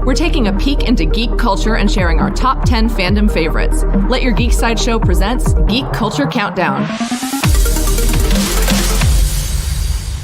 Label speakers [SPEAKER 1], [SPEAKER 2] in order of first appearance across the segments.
[SPEAKER 1] We're taking a peek into geek culture and sharing our top 10 fandom favorites. Let Your Geek Side Show presents Geek Culture Countdown.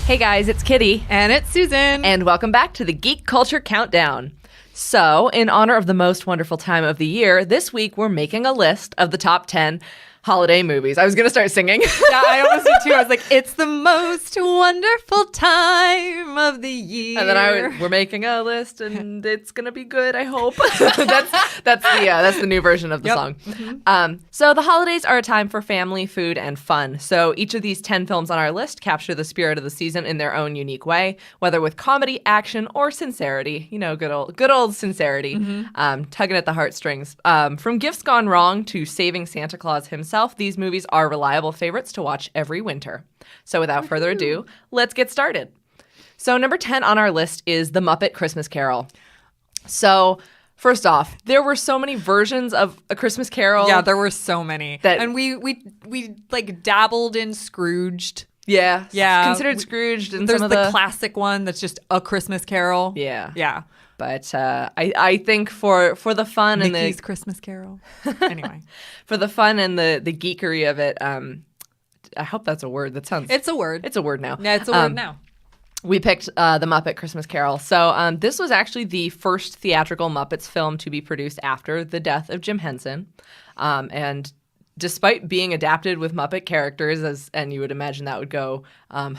[SPEAKER 1] Hey guys, it's Kitty.
[SPEAKER 2] And it's Susan.
[SPEAKER 1] And welcome back to the Geek Culture Countdown. So, in honor of the most wonderful time of the year, this week we're making a list of the top 10 holiday movies. I was going to start singing.
[SPEAKER 2] Yeah, I almost did too. I was like, it's the most wonderful time of the year.
[SPEAKER 1] And then we're making a list, and it's going to be good, I hope. that's the new version of the song. Mm-hmm. So the holidays are a time for family, food, and fun. So each of these 10 films on our list capture the spirit of the season in their own unique way, whether with comedy, action, or sincerity. You know, good old sincerity, tugging at the heartstrings. From Gifts Gone Wrong to Saving Santa Claus himself, these movies are reliable favorites to watch every winter. So without further ado, let's get started. So number 10 on our list is The Muppet Christmas Carol. So first off, there were so many versions of A Christmas Carol.
[SPEAKER 2] Yeah, there were so many. And we like dabbled in Scrooged.
[SPEAKER 1] Yeah.
[SPEAKER 2] Yeah.
[SPEAKER 1] Considered Scrooged. And
[SPEAKER 2] there's
[SPEAKER 1] some of
[SPEAKER 2] the classic one that's just A Christmas Carol.
[SPEAKER 1] Yeah.
[SPEAKER 2] Yeah.
[SPEAKER 1] But I think for the fun
[SPEAKER 2] Mickey's
[SPEAKER 1] and the
[SPEAKER 2] Christmas Carol. Anyway,
[SPEAKER 1] for the fun and the geekery of it, I hope that's a word. That sounds.
[SPEAKER 2] It's a word.
[SPEAKER 1] It's a word now.
[SPEAKER 2] Yeah, it's a word now.
[SPEAKER 1] We picked The Muppet Christmas Carol. So this was actually the first theatrical Muppets film to be produced after the death of Jim Henson, and despite being adapted with Muppet characters, and you would imagine that would go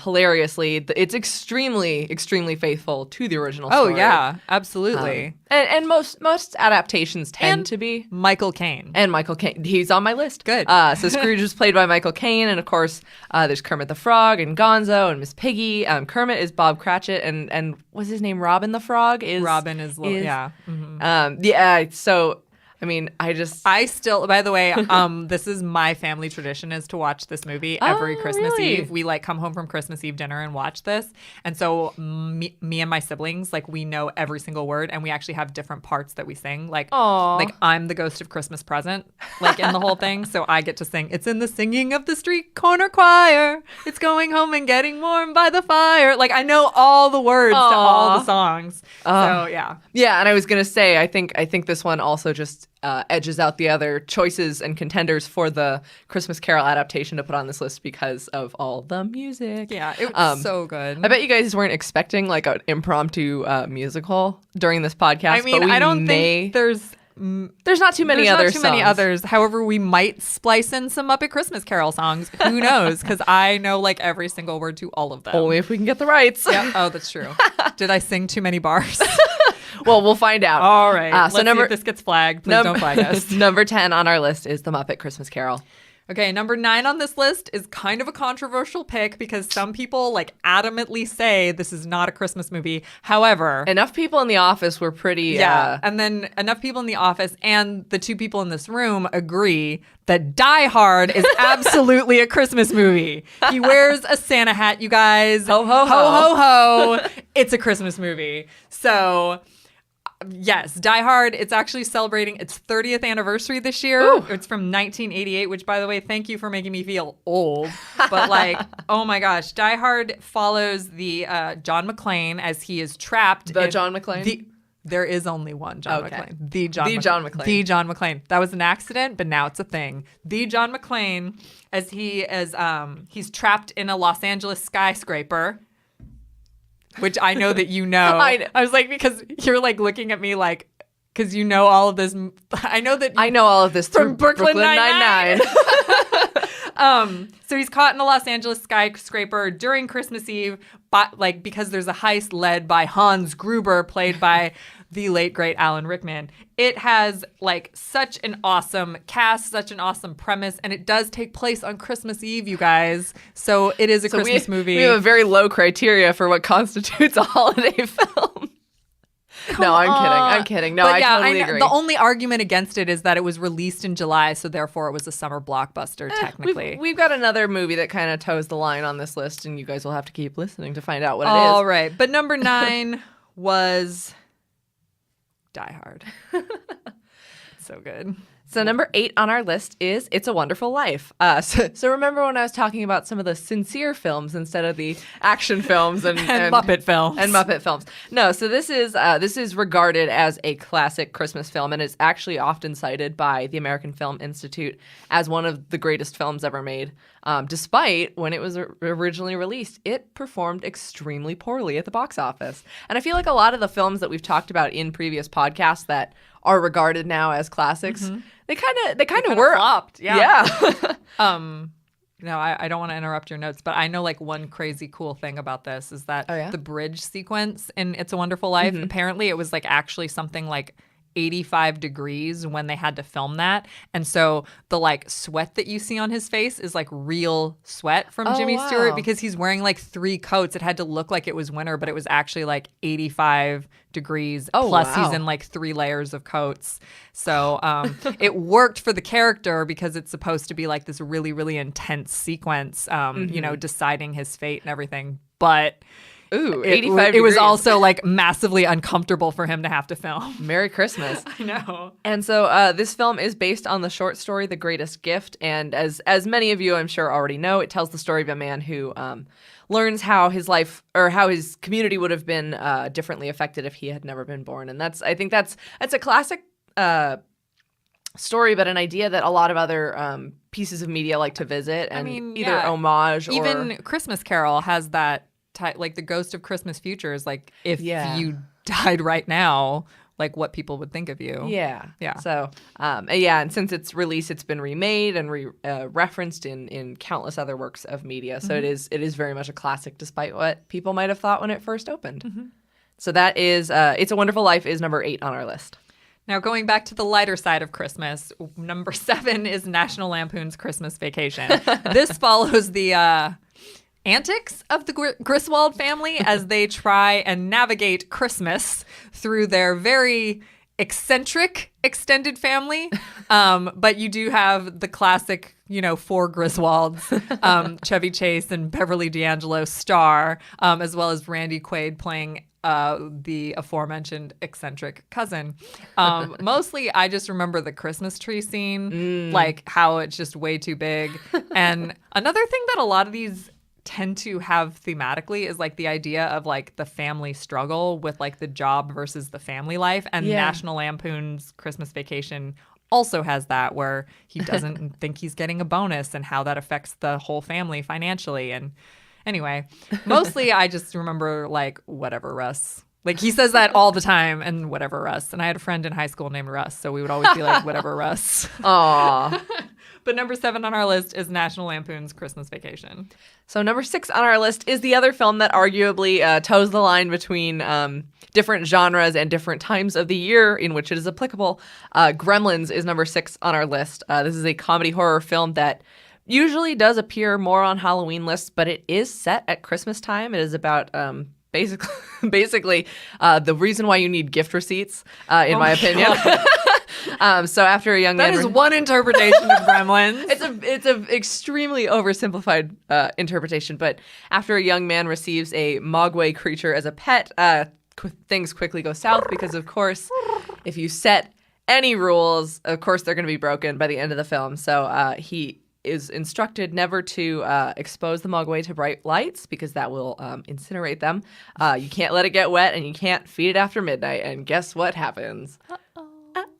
[SPEAKER 1] hilariously, it's extremely, extremely faithful to the original story.
[SPEAKER 2] Oh, yeah, absolutely.
[SPEAKER 1] And most adaptations tend to be.
[SPEAKER 2] Michael Caine.
[SPEAKER 1] And Michael Caine. He's on my list.
[SPEAKER 2] Good.
[SPEAKER 1] So Scrooge was played by Michael Caine, and of course, there's Kermit the Frog and Gonzo and Miss Piggy. Kermit is Bob Cratchit, and what's his name? Robin the Frog?
[SPEAKER 2] Robin is yeah. Mm-hmm.
[SPEAKER 1] Yeah, so... I mean,
[SPEAKER 2] I still, by the way, this is my family tradition is to watch this movie every Christmas
[SPEAKER 1] really?
[SPEAKER 2] Eve. We come home from Christmas Eve dinner and watch this. And so me and my siblings, we know every single word, and we actually have different parts that we sing. Like I'm the ghost of Christmas present, in the whole thing. So I get to sing, it's in the singing of the street corner choir. It's going home and getting warm by the fire. I know all the words to all the songs. So yeah.
[SPEAKER 1] Yeah, and I was going to say, I think this one also just edges out the other choices and contenders for the Christmas Carol adaptation to put on this list because of all the music.
[SPEAKER 2] Yeah, it was so good.
[SPEAKER 1] I bet you guys weren't expecting an impromptu musical during this podcast.
[SPEAKER 2] I mean, I don't think there's
[SPEAKER 1] not too many other songs.
[SPEAKER 2] Many others. However, we might splice in some Muppet Christmas Carol songs. Who knows? Because I know every single word to all of them.
[SPEAKER 1] Only if we can get the rights.
[SPEAKER 2] Yeah. Oh, that's true. Did I sing too many bars?
[SPEAKER 1] Well, we'll find out.
[SPEAKER 2] All right.
[SPEAKER 1] So
[SPEAKER 2] Let's see if this gets flagged. Please don't flag us.
[SPEAKER 1] Number 10 on our list is The Muppet Christmas Carol.
[SPEAKER 2] Okay, number 9 on this list is kind of a controversial pick because some people adamantly say this is not a Christmas movie. However,
[SPEAKER 1] enough people in the office were pretty...
[SPEAKER 2] and then enough people in the office and the two people in this room agree that Die Hard is absolutely a Christmas movie. He wears a Santa hat, you guys.
[SPEAKER 1] Ho, ho, ho.
[SPEAKER 2] Ho, ho, ho. It's a Christmas movie. So... yes, Die Hard, it's actually celebrating its 30th anniversary this year.
[SPEAKER 1] Ooh.
[SPEAKER 2] It's from 1988, which, by the way, thank you for making me feel old. But, oh my gosh, Die Hard follows the John McClane as he is trapped.
[SPEAKER 1] John McClane?
[SPEAKER 2] There is only one John McClane. The John McClane.
[SPEAKER 1] The
[SPEAKER 2] John McClane. That was an accident, but now it's a thing. The John McClane, as he's trapped in a Los Angeles skyscraper, which I know that you know. I was because you're looking at me because you know all of this. I know all of this
[SPEAKER 1] from Brooklyn Nine-Nine.
[SPEAKER 2] So he's caught in a Los Angeles skyscraper during Christmas Eve, but because there's a heist led by Hans Gruber, played by the late great Alan Rickman. It has such an awesome cast, such an awesome premise, and it does take place on Christmas Eve, you guys. So it is a Christmas movie.
[SPEAKER 1] We have a very low criteria for what constitutes a holiday film. No, I'm kidding. No, I totally agree.
[SPEAKER 2] The only argument against it is that it was released in July, so therefore it was a summer blockbuster, technically.
[SPEAKER 1] We've got another movie that kind of toes the line on this list, and you guys will have to keep listening to find out what it is.
[SPEAKER 2] All right. But number 9 was Die Hard. so good.
[SPEAKER 1] So number 8 on our list is It's a Wonderful Life. So remember when I was talking about some of the sincere films instead of the action films and
[SPEAKER 2] Muppet films.
[SPEAKER 1] And Muppet films. No, so this is regarded as a classic Christmas film, and it's actually often cited by the American Film Institute as one of the greatest films ever made. Despite when it was originally released, it performed extremely poorly at the box office. And I feel like a lot of the films that we've talked about in previous podcasts that are regarded now as classics, they kind of were
[SPEAKER 2] flopped.
[SPEAKER 1] Yeah.
[SPEAKER 2] No, I don't want to interrupt your notes, but I know like one crazy cool thing about this is that the bridge sequence in It's a Wonderful Life, apparently it was like actually something like 85 degrees when they had to film that. And so the like sweat that you see on his face is like real sweat from Jimmy Stewart because he's wearing like 3 coats. It had to look like it was winter, but it was actually like 85 degrees. Plus he's in like 3 layers of coats. So it worked for the character because it's supposed to be like this really, really intense sequence, you know, deciding his fate and everything. But
[SPEAKER 1] 85
[SPEAKER 2] it was
[SPEAKER 1] degrees.
[SPEAKER 2] also like massively uncomfortable for him to have to film.
[SPEAKER 1] Merry Christmas.
[SPEAKER 2] I know.
[SPEAKER 1] And so this film is based on the short story The Greatest Gift, and as many of you I'm sure already know, it tells the story of a man who learns how his life or how his community would have been differently affected if he had never been born. And I think that's a classic story, but an idea that a lot of other pieces of media like to visit and either homage or
[SPEAKER 2] even Christmas Carol has that like the Ghost of Christmas Future is like if you died right now, like what people would think of you.
[SPEAKER 1] Yeah. So, and since its release, it's been remade and referenced in countless other works of media. So it is very much a classic, despite what people might have thought when it first opened. So that is It's a Wonderful Life is number 8 on our list.
[SPEAKER 2] Now, going back to the lighter side of Christmas, number 7 is National Lampoon's Christmas Vacation. This follows the antics of the Griswold family as they try and navigate Christmas through their very eccentric extended family. But you do have the classic, 4 Griswolds, Chevy Chase and Beverly D'Angelo star, as well as Randy Quaid playing the aforementioned eccentric cousin. Mostly, I just remember the Christmas tree scene, like how it's just way too big. And another thing that a lot of these tend to have thematically is like the idea of like the family struggle with like the job versus the family life. And National Lampoon's Christmas Vacation also has that, where he doesn't think he's getting a bonus and how that affects the whole family financially. And anyway, mostly I just remember like, whatever, Russ. Like he says that all the time, and whatever, Russ. And I had a friend in high school named Russ, so we would always be like, whatever, Russ.
[SPEAKER 1] Aww.
[SPEAKER 2] But number 7 on our list is National Lampoon's Christmas Vacation.
[SPEAKER 1] So number 6 on our list is the other film that arguably toes the line between different genres and different times of the year in which it is applicable. Gremlins is number 6 on our list. This is a comedy horror film that usually does appear more on Halloween lists, but it is set at Christmas time. It is about basically the reason why you need gift receipts, in my opinion. So after a young man,
[SPEAKER 2] that is one interpretation of Gremlins.
[SPEAKER 1] It's a extremely oversimplified interpretation, but after a young man receives a mogwai creature as a pet, things quickly go south because, of course, if you set any rules, of course they're going to be broken by the end of the film. So he is instructed never to expose the mogwai to bright lights because that will incinerate them. You can't let it get wet, and you can't feed it after midnight. And guess what happens?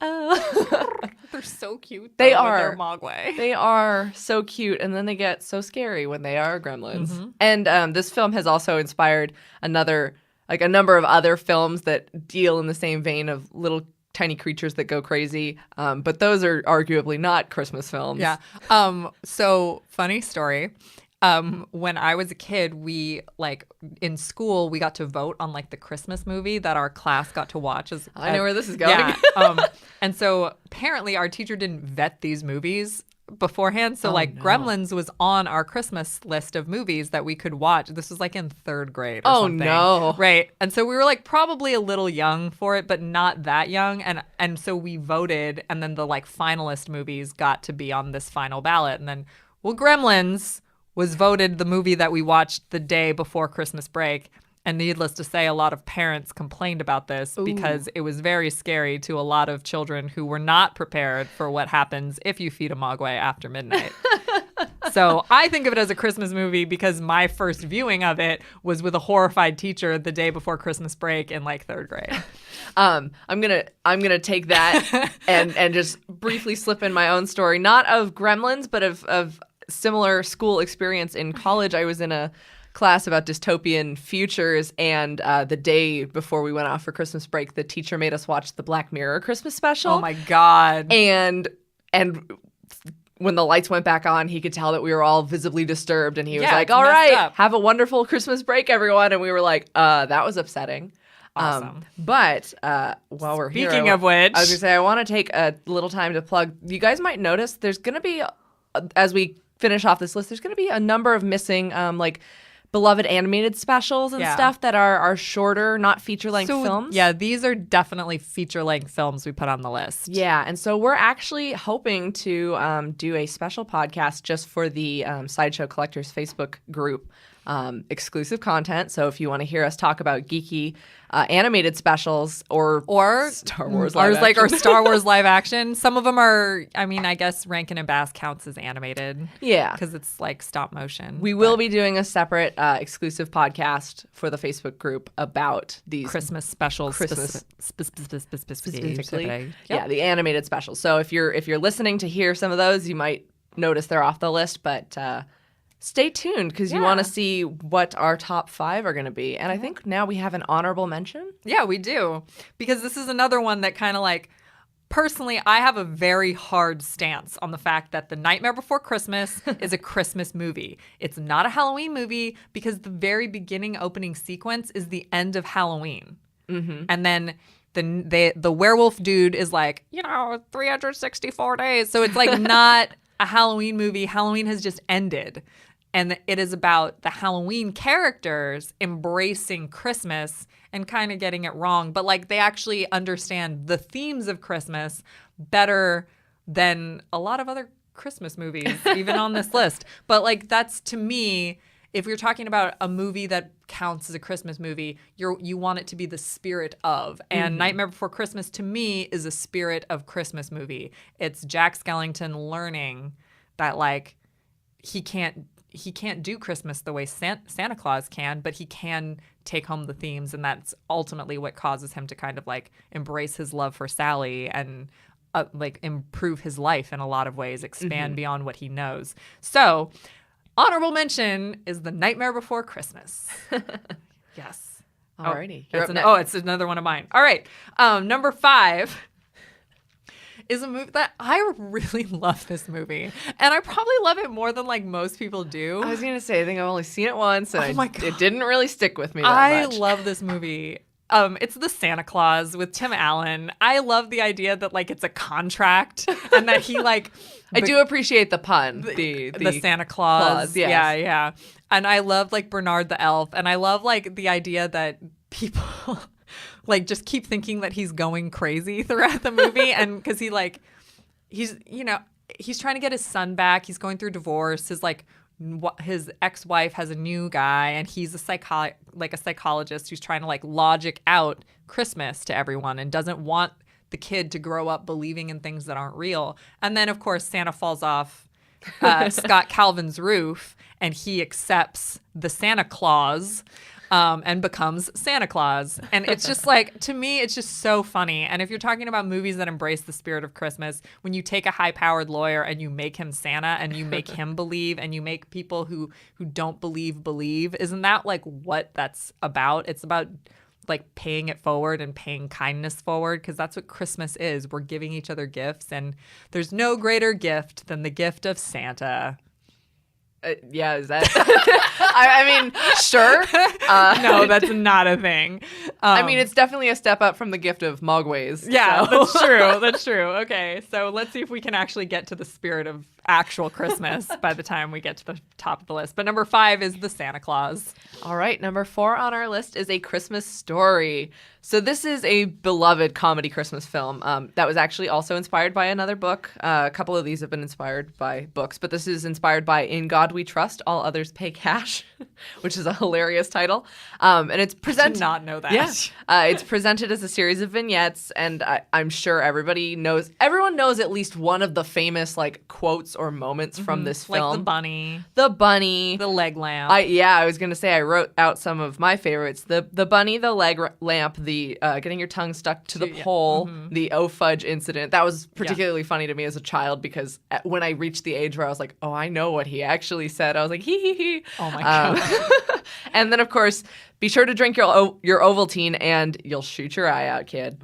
[SPEAKER 2] They're so cute.
[SPEAKER 1] They
[SPEAKER 2] though,
[SPEAKER 1] are.
[SPEAKER 2] With their mogwai.
[SPEAKER 1] They are so cute, and then they get so scary when they are gremlins. And this film has also inspired a number of other films that deal in the same vein of little tiny creatures that go crazy. But those are arguably not Christmas films.
[SPEAKER 2] Yeah. So funny story. When I was a kid, we in school, we got to vote on like the Christmas movie that our class got to watch.
[SPEAKER 1] I know where this is going.
[SPEAKER 2] Yeah. And so apparently our teacher didn't vet these movies beforehand. So Gremlins was on our Christmas list of movies that we could watch. This was like in 3rd grade or something.
[SPEAKER 1] Oh no.
[SPEAKER 2] Right. And so we were like probably a little young for it, but not that young. And so we voted, and then the like finalist movies got to be on this final ballot. And then, Gremlins was voted the movie that we watched the day before Christmas break. And needless to say, a lot of parents complained about this because it was very scary to a lot of children who were not prepared for what happens if you feed a mogwai after midnight. So I think of it as a Christmas movie because my first viewing of it was with a horrified teacher the day before Christmas break in like 3rd grade.
[SPEAKER 1] I'm gonna take that and just briefly slip in my own story, not of Gremlins, but of similar school experience in college. I was in a class about dystopian futures, and the day before we went off for Christmas break, the teacher made us watch the Black Mirror Christmas special.
[SPEAKER 2] Oh my God.
[SPEAKER 1] And when the lights went back on, he could tell that we were all visibly disturbed, and he was like, all right, have a wonderful Christmas break, everyone. And we were like, that was upsetting.
[SPEAKER 2] Awesome.
[SPEAKER 1] But while we're here,
[SPEAKER 2] speaking of which,
[SPEAKER 1] I was going to say, I want to take a little time to plug. You guys might notice there's going to be, as we finish off this list, there's going to be a number of missing, like, beloved animated specials and stuff that are shorter, not feature-length films.
[SPEAKER 2] Yeah, these are definitely feature-length films we put on the list.
[SPEAKER 1] Yeah, and so we're actually hoping to do a special podcast just for the Sideshow Collectors Facebook group. Exclusive content. So if you want to hear us talk about geeky animated specials or Star Wars live action.
[SPEAKER 2] Or Star Wars live action. Some of them are, I mean, I guess Rankin and Bass counts as animated.
[SPEAKER 1] Yeah.
[SPEAKER 2] Because it's like stop motion.
[SPEAKER 1] We will be doing a separate exclusive podcast for the Facebook group about these
[SPEAKER 2] Christmas specials.
[SPEAKER 1] Specifically. Yep. Yeah, the animated specials. So if you're listening to hear some of those, you might notice they're off the list, but stay tuned because you want to see what our top 5 are going to be. And I think now we have an honorable mention.
[SPEAKER 2] Yeah, we do. Because this is another one that kind of like, personally, I have a very hard stance on the fact that The Nightmare Before Christmas is a Christmas movie. It's not a Halloween movie because the very beginning opening sequence is the end of Halloween. Mm-hmm. And then the werewolf dude is like, 364 days. So it's like not a Halloween movie. Halloween has just ended. And it is about the Halloween characters embracing Christmas and kind of getting it wrong. But like they actually understand the themes of Christmas better than a lot of other Christmas movies, even on this list. But like that's, to me, if you're talking about a movie that counts as a Christmas movie, you want it to be the spirit of. And Nightmare Before Christmas, to me, is a spirit of Christmas movie. It's Jack Skellington learning that like he can't do Christmas the way Santa Claus can, but he can take home the themes, and that's ultimately what causes him to kind of like embrace his love for Sally and like improve his life in a lot of ways, expand beyond what he knows. So, honorable mention is The Nightmare Before Christmas. Yes.
[SPEAKER 1] Alrighty.
[SPEAKER 2] It's another one of mine. All right. Number 5 is a movie that I really love this movie. And I probably love it more than like most people do.
[SPEAKER 1] I was going to say, I think I've only seen it once and it didn't really stick with me that much.
[SPEAKER 2] I love this movie. It's The Santa Claus with Tim Allen. I love the idea that like it's a contract and that he like
[SPEAKER 1] I do appreciate the pun.
[SPEAKER 2] The Santa Claus.
[SPEAKER 1] Yes.
[SPEAKER 2] Yeah. And I love like Bernard the Elf, and I love like the idea that people like just keep thinking that he's going crazy throughout the movie, and because he's trying to get his son back. He's going through divorce. His ex-wife has a new guy, and he's a psychologist who's trying to like logic out Christmas to everyone and doesn't want the kid to grow up believing in things that aren't real. And then of course Santa falls off Scott Calvin's roof, and he accepts the Santa Claus and becomes Santa Claus. And it's just like, to me, it's just so funny. And if you're talking about movies that embrace the spirit of Christmas, when you take a high-powered lawyer and you make him Santa and you make him believe, and you make people who don't believe, isn't that like what that's about? It's about like paying it forward and paying kindness forward, because that's what Christmas is. We're giving each other gifts, and there's no greater gift than the gift of Santa.
[SPEAKER 1] Yeah, is that? I mean, sure.
[SPEAKER 2] No, that's not a thing.
[SPEAKER 1] I mean, it's definitely a step up from the gift of mogwais.
[SPEAKER 2] Yeah,
[SPEAKER 1] so.
[SPEAKER 2] That's true. That's true. Okay, so let's see if we can actually get to the spirit of actual Christmas by the time we get to the top of the list. But number 5 is The Santa Claus.
[SPEAKER 1] All right, number 4 on our list is A Christmas Story. So this is a beloved comedy Christmas film that was actually also inspired by another book. A couple of these have been inspired by books, but this is inspired by In God We Trust, All Others Pay Cash, which is a hilarious title. And it's presented.
[SPEAKER 2] I did not know that.
[SPEAKER 1] Yeah. It's presented as a series of vignettes, and I'm sure everyone knows at least one of the famous like quotes or moments from this film.
[SPEAKER 2] Like the
[SPEAKER 1] bunny,
[SPEAKER 2] the leg lamp.
[SPEAKER 1] I was gonna say I wrote out some of my favorites. The bunny, the leg lamp, the getting your tongue stuck to the pole, the oh fudge incident. That was particularly funny to me as a child because when I reached the age where I was like, oh, I know what he actually said, I was like, hee hee hee.
[SPEAKER 2] Oh my god.
[SPEAKER 1] And then of course, be sure to drink your Ovaltine and you'll shoot your eye out, kid.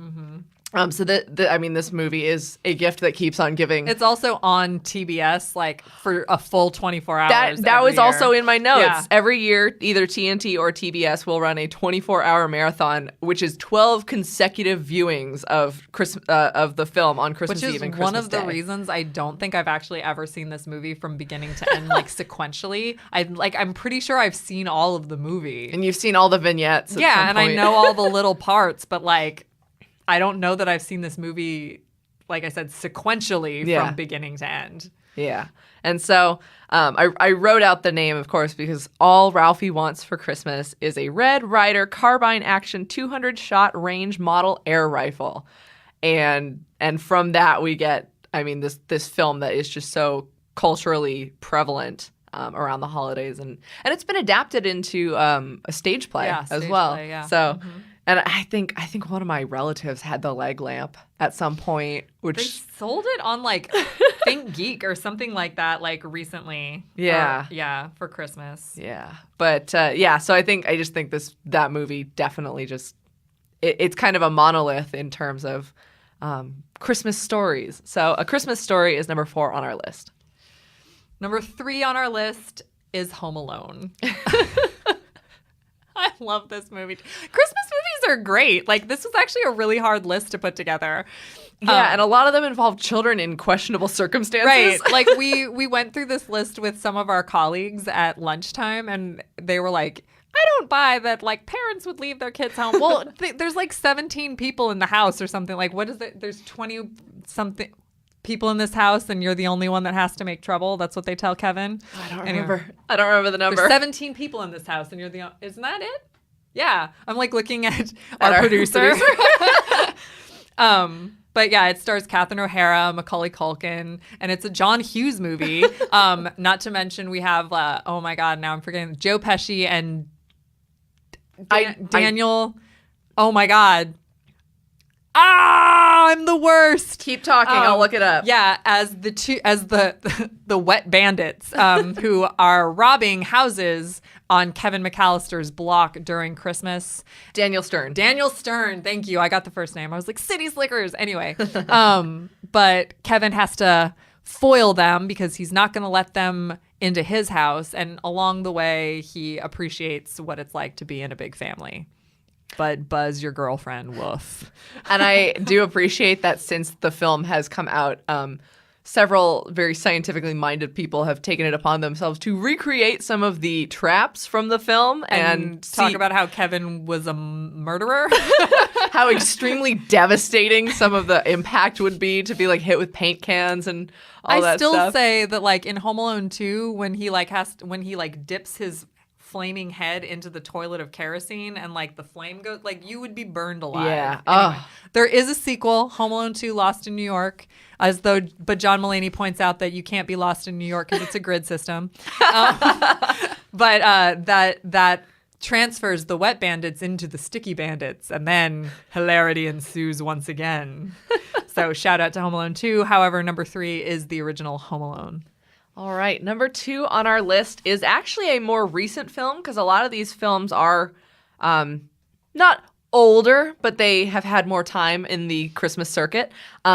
[SPEAKER 1] So this movie is a gift that keeps on giving.
[SPEAKER 2] It's also on TBS like for a full 24 hours.
[SPEAKER 1] That was
[SPEAKER 2] year.
[SPEAKER 1] Also in my notes.
[SPEAKER 2] Yeah.
[SPEAKER 1] Every year, either TNT or TBS will run a 24-hour marathon, which is 12 consecutive viewings of the film on Christmas Eve and Christmas Day.
[SPEAKER 2] One of the reasons I don't think I've actually ever seen this movie from beginning to end, like sequentially. I'm pretty sure I've seen all of the movie.
[SPEAKER 1] And you've seen all the vignettes.
[SPEAKER 2] Yeah, and I know all the little parts, but like, I don't know that I've seen this movie, like I said, sequentially from beginning to end. Yeah.
[SPEAKER 1] And so I wrote out the name, of course, because all Ralphie wants for Christmas is a Red Ryder carbine action 200-shot range model air rifle. And from that we get, this film that is just so culturally prevalent around the holidays. And it's been adapted into a stage play as well. Play, yeah. So... And I think one of my relatives had the leg lamp at some point, which
[SPEAKER 2] they sold it on like Think Geek or something like that, like recently.
[SPEAKER 1] Yeah,
[SPEAKER 2] for Christmas.
[SPEAKER 1] Yeah, but so I just think that movie definitely just it's kind of a monolith in terms of Christmas stories. So A Christmas Story is number 4 on our list.
[SPEAKER 2] Number 3 on our list is Home Alone. I love this movie. Christmas movies are great. Like, this was actually a really hard list to put together.
[SPEAKER 1] Yeah, and a lot of them involve children in questionable circumstances.
[SPEAKER 2] Right. Like, we went through this list with some of our colleagues at lunchtime, and they were like, I don't buy that, like, parents would leave their kids home. Well, there's, like, 17 people in the house or something. Like, what is it? There's 20-something people in this house, and you're the only one that has to make trouble. That's what they tell Kevin.
[SPEAKER 1] I don't remember the number.
[SPEAKER 2] There's 17 people in this house, and you're the... Isn't that it? Yeah. I'm, like, looking at our producer. But yeah, it stars Catherine O'Hara, Macaulay Culkin, and it's a John Hughes movie. Not to mention we have, oh my God, now I'm forgetting, Joe Pesci and Daniel. Oh my God. I'm the worst.
[SPEAKER 1] Keep talking. I'll look it up.
[SPEAKER 2] Yeah, as the wet bandits who are robbing houses on Kevin McAllister's block during Christmas.
[SPEAKER 1] Daniel Stern.
[SPEAKER 2] Thank you. I got the first name. I was like, City Slickers. Anyway, but Kevin has to foil them because he's not going to let them into his house. And along the way, he appreciates what it's like to be in a big family. But Buzz, your girlfriend, woof.
[SPEAKER 1] And I do appreciate that since the film has come out, several very scientifically minded people have taken it upon themselves to recreate some of the traps from the film and
[SPEAKER 2] talk about how Kevin was a murderer.
[SPEAKER 1] How extremely devastating some of the impact would be to be like hit with paint cans and all that stuff.
[SPEAKER 2] I still say that like in Home Alone 2, when he dips his flaming head into the toilet of kerosene and like the flame goes, like you would be burned alive.
[SPEAKER 1] Yeah.
[SPEAKER 2] Anyway, there is a sequel, Home Alone 2 Lost in New York, but John Mulaney points out that you can't be lost in New York because it's a grid system. But that transfers the wet bandits into the sticky bandits, and then hilarity ensues once again. So shout out to Home Alone 2. However, number 3 is the original Home Alone.
[SPEAKER 1] All right. Number 2 on our list is actually a more recent film because a lot of these films are not older, but they have had more time in the Christmas circuit.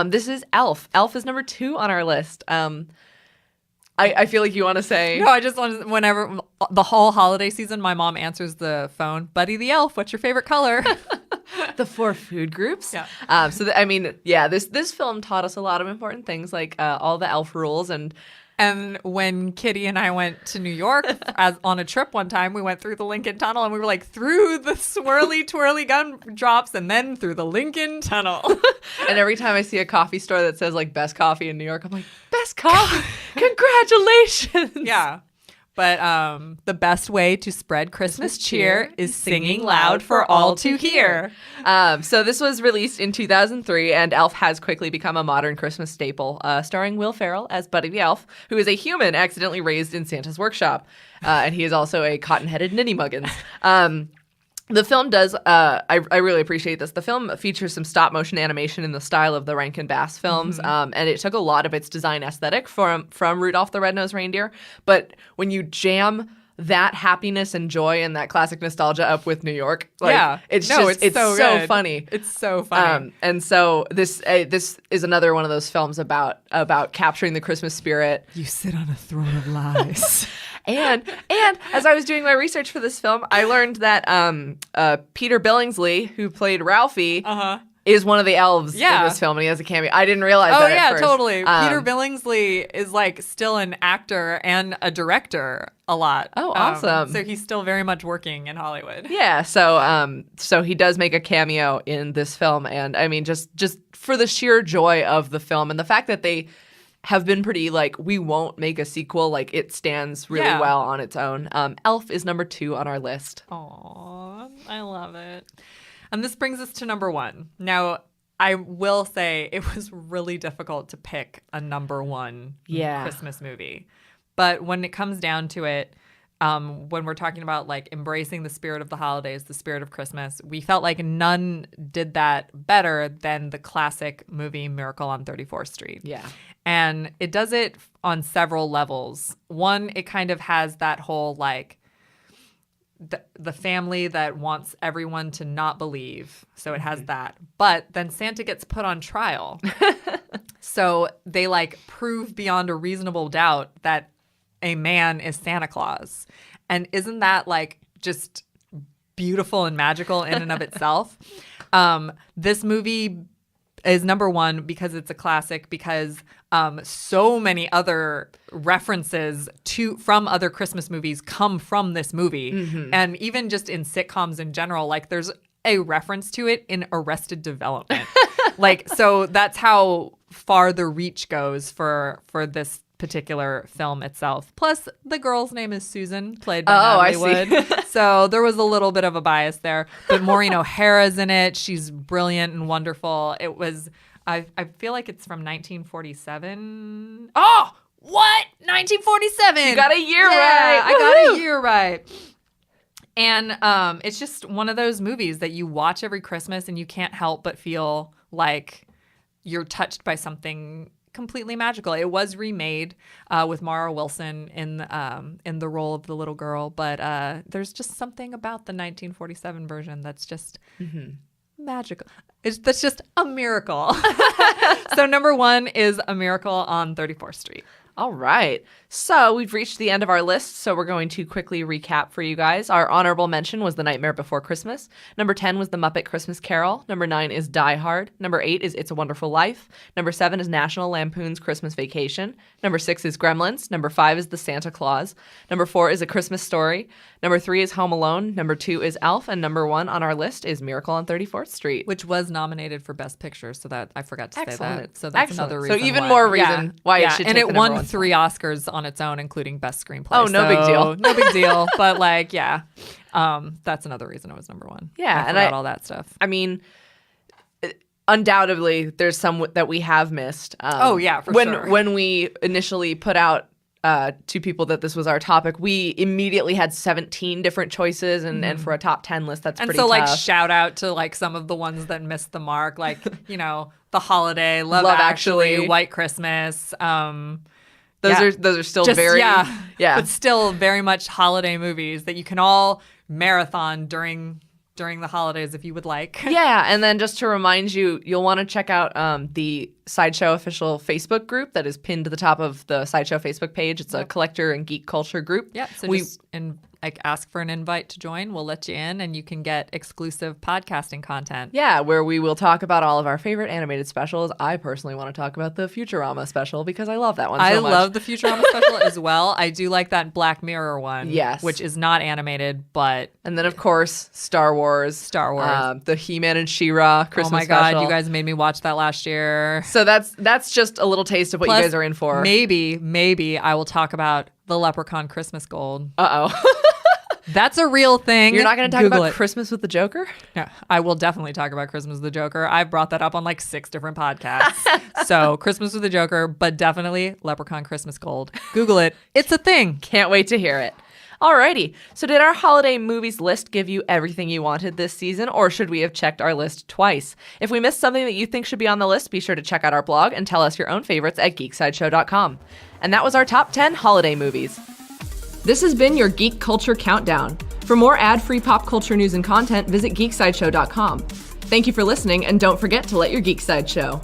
[SPEAKER 1] This is Elf. Elf is number 2 on our list. I feel like you want to say...
[SPEAKER 2] No, I just want to... Whenever... The whole holiday season, my mom answers the phone, Buddy the Elf, what's your favorite color?
[SPEAKER 1] The 4 food groups.
[SPEAKER 2] Yeah.
[SPEAKER 1] This film taught us a lot of important things like all the elf rules and
[SPEAKER 2] And when Kitty and I went to New York on a trip one time, we went through the Lincoln Tunnel and we were like through the swirly twirly gumdrops and then through the Lincoln Tunnel.
[SPEAKER 1] And every time I see a coffee store that says like best coffee in New York, I'm like, best coffee? Congratulations.
[SPEAKER 2] Yeah. But the best way to spread Christmas cheer is singing loud for all to hear.
[SPEAKER 1] So this was released in 2003, and Elf has quickly become a modern Christmas staple, starring Will Ferrell as Buddy the Elf, who is a human accidentally raised in Santa's workshop. And he is also a cotton-headed ninny muggins. The film does, I really appreciate this. The film features some stop motion animation in the style of the Rankin Bass films, and it took a lot of its design aesthetic from Rudolph the Red-Nosed Reindeer. But when you jam that happiness and joy and that classic nostalgia up with New York, like, it's so funny.
[SPEAKER 2] It's so funny.
[SPEAKER 1] And so this is another one of those films about capturing the Christmas spirit.
[SPEAKER 2] You sit on a throne of lies.
[SPEAKER 1] And as I was doing my research for this film, I learned that Peter Billingsley, who played Ralphie, is one of the elves in this film, and he has a cameo. I didn't realize that at first.
[SPEAKER 2] Totally. Peter Billingsley is like still an actor and a director a lot.
[SPEAKER 1] Oh, awesome.
[SPEAKER 2] So he's still very much working in Hollywood.
[SPEAKER 1] Yeah, so he does make a cameo in this film, and I mean, just for the sheer joy of the film and the fact that they have been pretty like, we won't make a sequel, like it stands really well on its own. Elf is number 2 on our list.
[SPEAKER 2] Aw, I love it. And this brings us to number 1. Now, I will say it was really difficult to pick a number 1 Christmas movie. But when it comes down to it, when we're talking about like embracing the spirit of the holidays, the spirit of Christmas, we felt like none did that better than the classic movie Miracle on 34th Street.
[SPEAKER 1] Yeah.
[SPEAKER 2] And it does it on several levels. One, it kind of has that whole like the family that wants everyone to not believe. So it has that. But then Santa gets put on trial. So they like prove beyond a reasonable doubt that a man is Santa Claus. And isn't that like just beautiful and magical in and of itself? This movie is number 1 because it's a classic, because so many other references from other Christmas movies come from this movie. And even just in sitcoms in general, like there's a reference to it in Arrested Development. Like, so that's how far the reach goes for this particular film itself. Plus, the girl's name is Susan, played by Natalie Wood. So there was a little bit of a bias there. But Maureen O'Hara's in it. She's brilliant and wonderful. It was, I feel like it's from 1947. Oh, what? 1947.
[SPEAKER 1] You got a year
[SPEAKER 2] right.
[SPEAKER 1] Woo-hoo!
[SPEAKER 2] I got a year right. And it's just one of those movies that you watch every Christmas and you can't help but feel like you're touched by something completely magical. It was remade with Mara Wilson in the role of the little girl, but there's just something about the 1947 version that's just magical. That's just a miracle. So number 1 is A Miracle on 34th Street.
[SPEAKER 1] All right. So we've reached the end of our list, so we're going to quickly recap for you guys. Our honorable mention was The Nightmare Before Christmas. Number 10 was The Muppet Christmas Carol. Number 9 is Die Hard. Number 8 is It's a Wonderful Life. Number 7 is National Lampoon's Christmas Vacation. Number 6 is Gremlins. Number 5 is The Santa Claus. Number 4 is A Christmas Story. Number 3 is Home Alone. Number 2 is Elf. And number 1 on our list is Miracle on 34th Street.
[SPEAKER 2] Which was nominated for Best Picture, so that I forgot to say that. So
[SPEAKER 1] that's
[SPEAKER 2] another reason.
[SPEAKER 1] So even more reason why it should take
[SPEAKER 2] and it
[SPEAKER 1] the
[SPEAKER 2] won
[SPEAKER 1] number 1
[SPEAKER 2] 3 Oscars on its own, including Best Screenplay.
[SPEAKER 1] Oh, no big deal.
[SPEAKER 2] No big deal. But like, yeah, that's another reason it was number 1.
[SPEAKER 1] Yeah,
[SPEAKER 2] I forgot all that stuff.
[SPEAKER 1] I mean, undoubtedly, there's some that we have missed.
[SPEAKER 2] For sure.
[SPEAKER 1] When we initially put out to people that this was our topic, we immediately had 17 different choices, and for a top 10 list, that's pretty tough.
[SPEAKER 2] And so, like, shout out to like some of the ones that missed the mark, like The Holiday, Love Actually, White Christmas.
[SPEAKER 1] Those are still very
[SPEAKER 2] but still very much holiday movies that you can all marathon during the holidays if you would like.
[SPEAKER 1] Yeah, and then just to remind you, you'll want to check out the Sideshow official Facebook group that is pinned to the top of the Sideshow Facebook page. It's a collector and geek culture group.
[SPEAKER 2] Yeah, so like ask for an invite to join. We'll let you in and you can get exclusive podcasting content.
[SPEAKER 1] Yeah, where we will talk about all of our favorite animated specials. I personally want to talk about the Futurama special because I love that one so much.
[SPEAKER 2] I love the Futurama special as well. I do like that Black Mirror one.
[SPEAKER 1] Yes.
[SPEAKER 2] Which is not animated, but...
[SPEAKER 1] And then, of course, Star Wars. The He-Man and She-Ra Christmas special.
[SPEAKER 2] Oh my God, you guys made me watch that last year.
[SPEAKER 1] So that's just a little taste of what you guys are in for.
[SPEAKER 2] Maybe I will talk about the Leprechaun Christmas Gold.
[SPEAKER 1] Uh-oh.
[SPEAKER 2] That's a real thing.
[SPEAKER 1] You're not going to talk about Christmas with the Joker?
[SPEAKER 2] Yeah, I will definitely talk about Christmas with the Joker. I've brought that up on like 6 different podcasts. So Christmas with the Joker, but definitely Leprechaun Christmas Gold. Google it. It's a thing.
[SPEAKER 1] Can't wait to hear it. Alrighty, so did our holiday movies list give you everything you wanted this season, or should we have checked our list twice? If we missed something that you think should be on the list, be sure to check out our blog and tell us your own favorites at geeksideshow.com. And that was our top 10 holiday movies. This has been your Geek Culture Countdown. For more ad-free pop culture news and content, visit geeksideshow.com. Thank you for listening, and don't forget to let your geek side show.